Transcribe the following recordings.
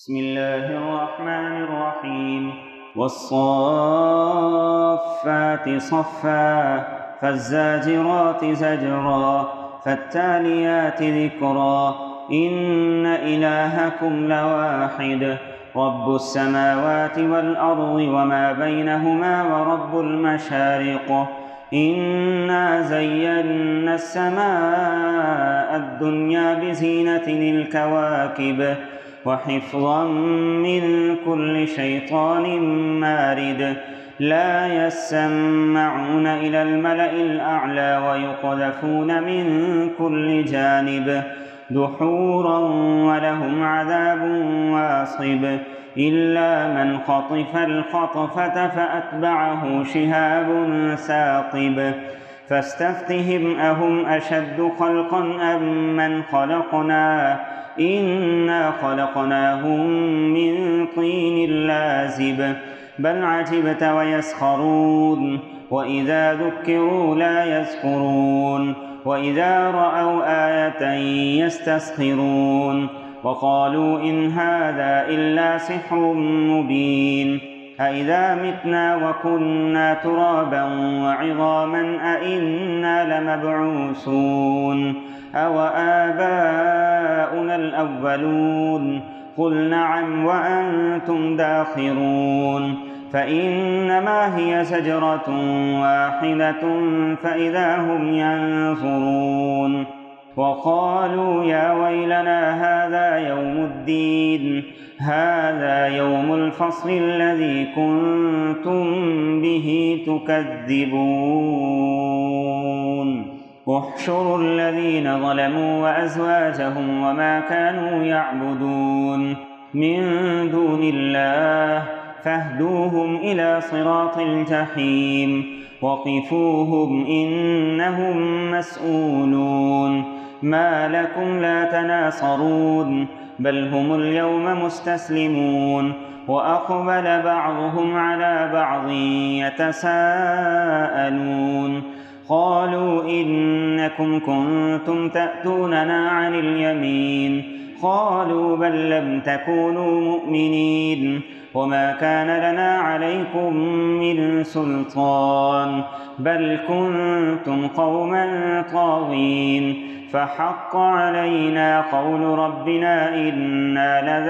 بسم الله الرحمن الرحيم والصافات صفا فالزاجرات زجرا فالتاليات ذكرا إن إلهكم لواحد رب السماوات والأرض وما بينهما ورب المشارق إنا زينا السماء الدنيا بزينة الكواكب وحفظا من كل شيطان مارد لا يسمعون إلى الملأ الأعلى ويقذفون من كل جانب دحورا ولهم عذاب واصب إلا من خطف الخطفة فأتبعه شهاب ثاقب فاستفتهم أهم أشد خلقا أم من خلقنا إنا خلقناهم من طين لازب بل عجبت ويسخرون وإذا ذكروا لا يذكرون وإذا رأوا آية يستسخرون وقالوا إن هذا إلا سحر مبين أإذا متنا وكنا ترابا وعظاما أإنا لمبعوثون أو آباؤنا الأولون قل نعم وأنتم داخرون فإنما هي زجرة واحدة فإذا هم ينظرون وقالوا يا ويلنا هذا يوم الدين هذا يوم الفصل الذي كنتم به تكذبون احشروا الذين ظلموا وأزواجهم وما كانوا يعبدون من دون الله فاهدوهم إلى صراط الجحيم وقفوهم إنهم مسؤولون ما لكم لا تناصرون بل هم اليوم مستسلمون وأقبل بعضهم على بعض يتساءلون قالوا إنكم كنتم تأتوننا عن اليمين قالوا بل لم تكونوا مؤمنين وما كان لنا عليكم من سلطان بل كنتم قوما طاغين فحق علينا قول ربنا إنا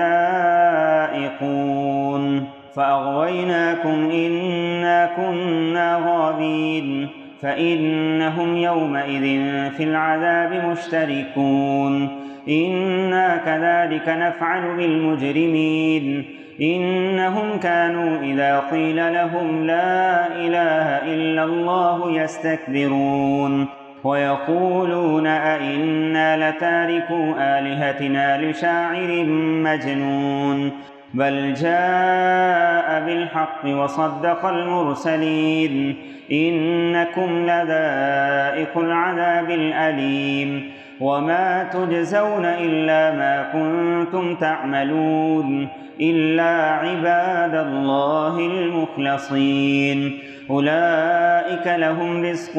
لذائقون فأغويناكم إنا كنا غابين فإنهم يومئذ في العذاب مشتركون إنا كذلك نفعل بالمجرمين إنهم كانوا إذا قيل لهم لا إله إلا الله يستكبرون ويقولون أئنا لتاركو آلهتنا لشاعر مجنون بل جاء بالحق وصدق المرسلين إنكم لذائق العذاب الأليم وما تجزون إلا ما كنتم تعملون إلا عباد الله المخلصين أولئك لهم رزق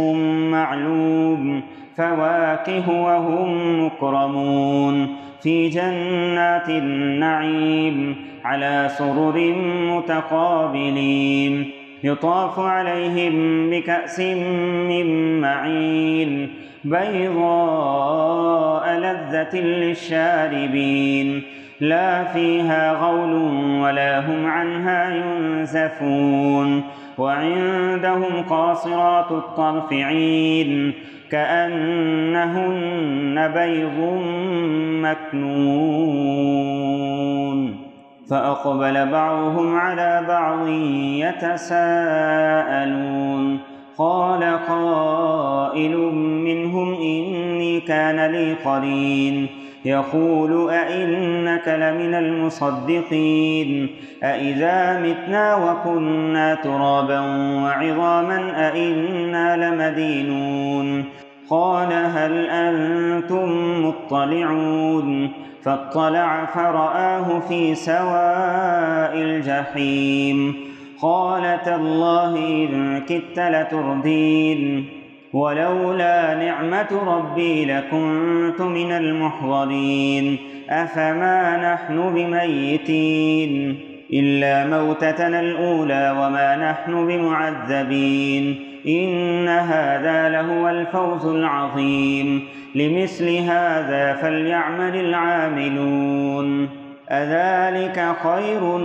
معلوم فواكه وهم مكرمون في جنات النعيم على سرر متقابلين يطاف عليهم بكأس من معين بيضاء لذة للشاربين لا فيها غول ولا هم عنها ينزفون وعندهم قاصرات الطرف عين كأنهن بيض مكنون فأقبل بعضهم على بعض يتساءلون قال قائل منهم إني كان لي قرين يقول أئنك لمن المصدقين أئذا متنا وكنا ترابا وعظاما أئنا لمدينون قال هل أنتم مطلعون فاطلع فرآه في سواء الجحيم قال تالله إن كدت لتردين ولولا نعمة ربي لكنت من المحضرين أفما نحن بميتين إلا موتتنا الأولى وما نحن بمعذبين إن هذا لهو الفوز العظيم لمثل هذا فليعمل العاملون أذلك خير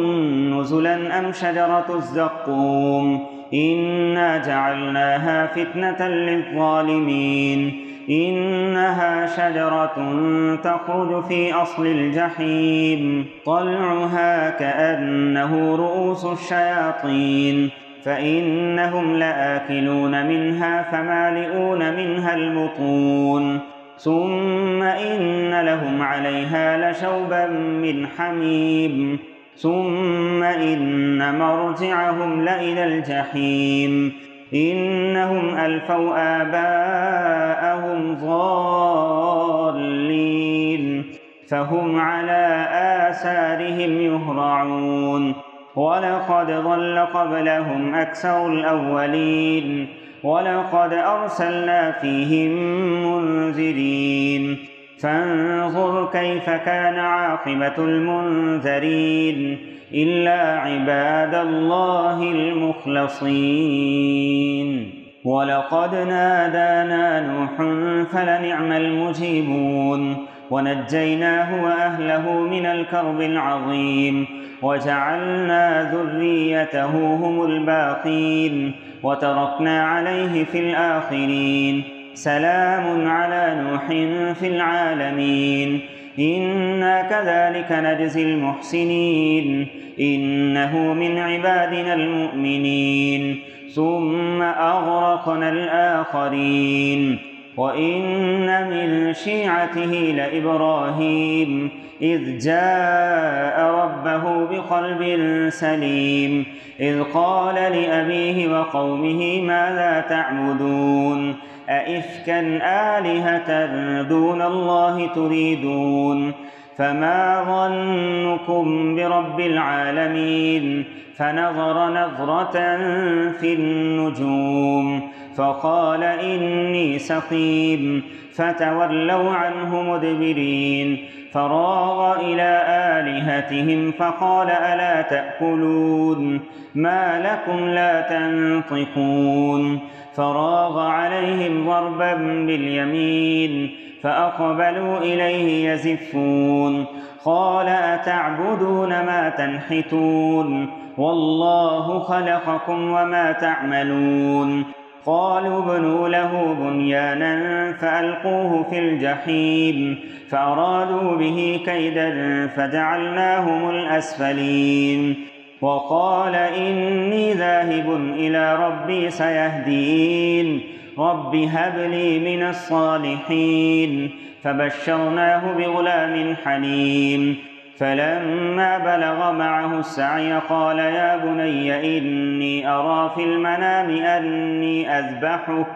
نزلا أم شجرة الزقوم إنا جعلناها فتنة للظالمين إنها شجرة تخرج في أصل الجحيم طلعها كأنه رؤوس الشياطين فإنهم لآكلون منها فمالئون منها البطون ثم إن لهم عليها لشوبا من حميم ثم إن مرجعهم لإلى الجحيم إنهم ألفوا آباءهم ضالين فهم على آثارهم يهرعون ولقد ضل قبلهم أكثر الأولين ولقد أرسلنا فيهم منذرين فانظر كيف كان عاقبة المنذرين إلا عباد الله المخلصين ولقد نادانا نوح فلنعم المجيبون ونجيناه وأهله من الكرب العظيم وجعلنا ذريته هم الباقين وتركنا عليه في الآخرين سلام على نوح في العالمين إنا كذلك نجزي المحسنين إنه من عبادنا المؤمنين ثم أغرقنا الآخرين وإن من شيعته لإبراهيم إذ جاء ربه بقلب سليم إذ قال لأبيه وقومه ماذا تعبدون أئفكا آلهة دون الله تريدون فما ظنكم برب العالمين فنظر نظرة في النجوم فقال إني سقيم فتولوا عنه مدبرين فراغ إلى آلهتهم فقال ألا تأكلون ما لكم لا تنطقون فراغ عليهم ضربا باليمين فأقبلوا إليه يزفون قال أتعبدون ما تنحتون والله خلقكم وما تعملون قالوا ابنوا له بنيانا فألقوه في الجحيم فأرادوا به كيدا فجعلناهم الأسفلين وقال إني ذاهب إلى ربي سيهدين رب هب لي من الصالحين فبشرناه بغلام حليم فلما بلغ معه السعي قال يا بني إني أرى في المنام أني أذبحك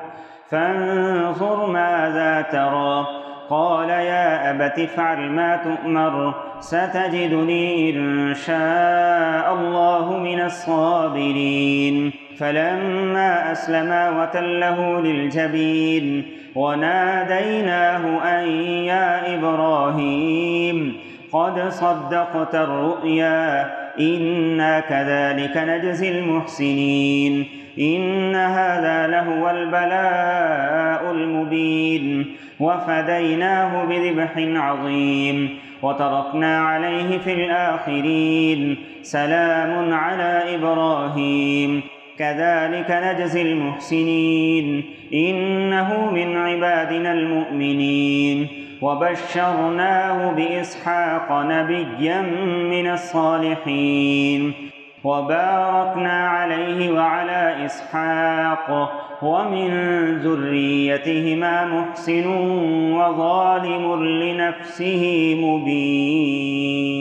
فانظر ماذا ترى قال يا أبت افعل ما تؤمر ستجدني إن شاء الله من الصابرين فلما أسلما وتله للجبين وناديناه أن يا إبراهيم قد صدقت الرؤيا إنا كذلك نجزي المحسنين إن هذا لهو البلاء المبين وفديناه بذبح عظيم وتركنا عليه في الآخرين سلام على إبراهيم كذلك نجزي المحسنين إنه من عبادنا المؤمنين وبشرناه بإسحاق نبيا من الصالحين وباركنا عليه وعلى إسحاق ومن ذريتهما محسن وظالم لنفسه مبين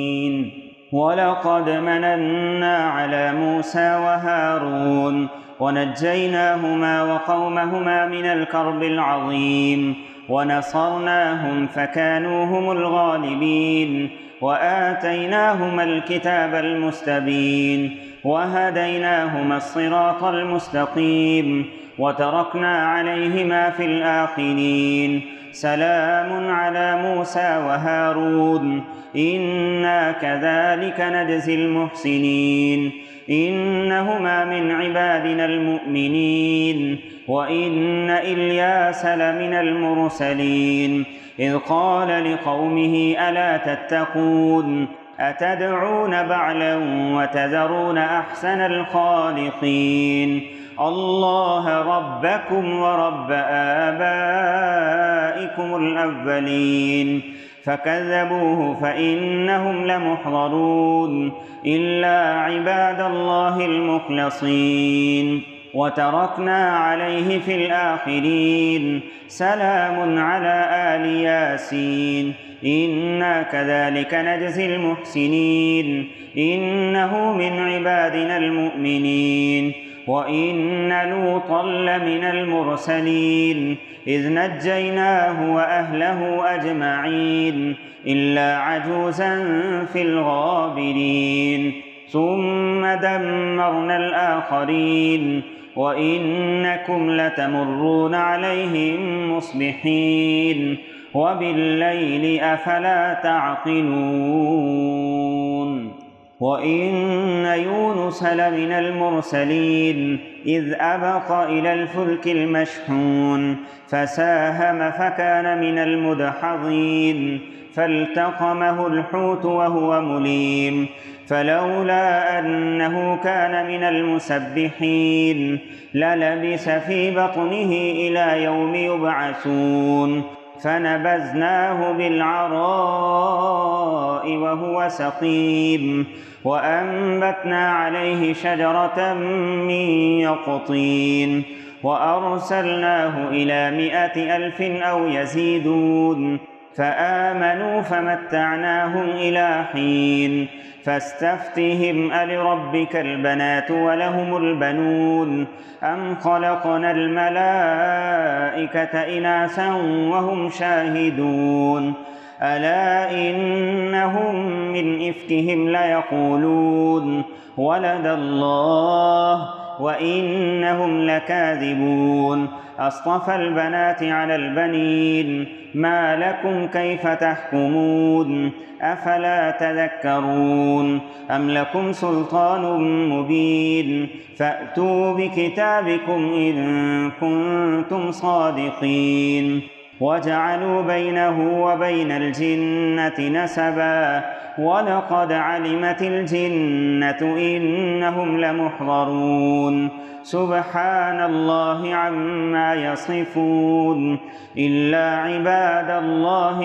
ولقد مننا على موسى وهارون ونجيناهما وقومهما من الكرب العظيم ونصرناهم فكانوا هم الغالبين وآتيناهما الكتاب المستبين وهديناهما الصراط المستقيم وتركنا عليهما في الآخرين. سلام على موسى وهارون إنا كذلك نجزي المحسنين إنهما من عبادنا المؤمنين وإن إلياس لمن المرسلين إذ قال لقومه ألا تتقون أتدعون بعلا وتذرون أحسن الخالقين الله ربكم ورب آبائكم الأولين فكذبوه فإنهم لمحضرون إلا عباد الله المخلصين وتركنا عليه في الآخرين سلام على آل ياسين إنا كذلك نجزي المحسنين إنه من عبادنا المؤمنين وإن لوطا لمن المرسلين إذ نجيناه وأهله أجمعين إلا عجوزا في الغابرين ثم دمرنا الآخرين وإنكم لتمرون عليهم مصبحين وبالليل أفلا تعقلون وإن يونس لمن المرسلين إذ أبق إلى الفلك المشحون فساهم فكان من المدحضين فالتقمه الحوت وهو مليم فلولا أنه كان من المسبحين للبث في بطنه إلى يوم يبعثون فنبذناه بالعراء وهو سقيم وأنبتنا عليه شجرة من يقطين وأرسلناه إلى 100,000 أو يزيدون فآمنوا فمتعناهم إلى حين فاستفتهم ألربك البنات ولهم البنون أم خلقنا الملائكة إناثا وهم شاهدون ألا إنهم من إفكهم ليقولون ولد الله وإنهم لكاذبون أصطفى البنات على البنين ما لكم كيف تحكمون أفلا تذكرون أم لكم سلطان مبين فأتوا بكتابكم إن كنتم صادقين وجعلوا بينه وبين الجنة نسبا ولقد علمت الجنة إنهم لمحضرون سبحان الله عما يصفون إلا عباد الله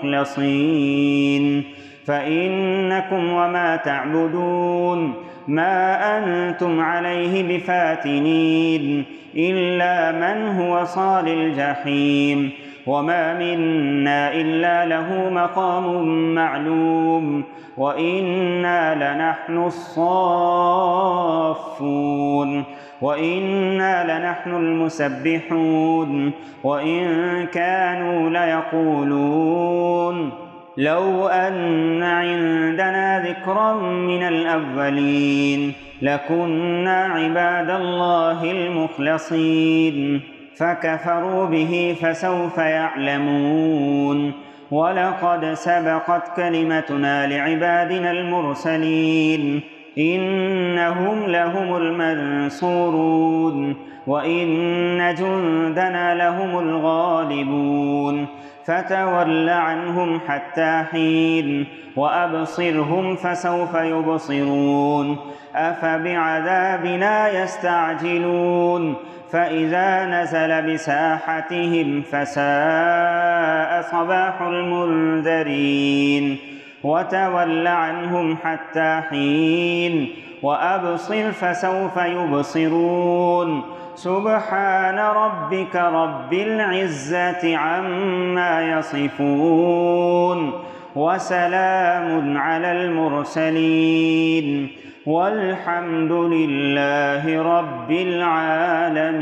المخلصين فإنكم وما تعبدون ما أنتم عليه بفاتنين إلا من هو صال الجحيم وما منا إلا له مقام معلوم وإنا لنحن الصافون وإنا لنحن المسبحون وإن كانوا ليقولون لو أن عندنا ذكرا من الأولين لكنا عباد الله المخلصين فكفروا به فسوف يعلمون ولقد سبقت كلمتنا لعبادنا المرسلين إنهم لهم المنصورون وإن جندنا لهم الغالبون فتول عنهم حتى حين وأبصرهم فسوف يبصرون أفبعذابنا يستعجلون فإذا نزل بساحتهم فساء صباح المنذرين وتول عنهم حتى حين وأبصر فسوف يبصرون سبحان ربك رب العزة عما يصفون وسلام على المرسلين والحمد لله رب العالمين.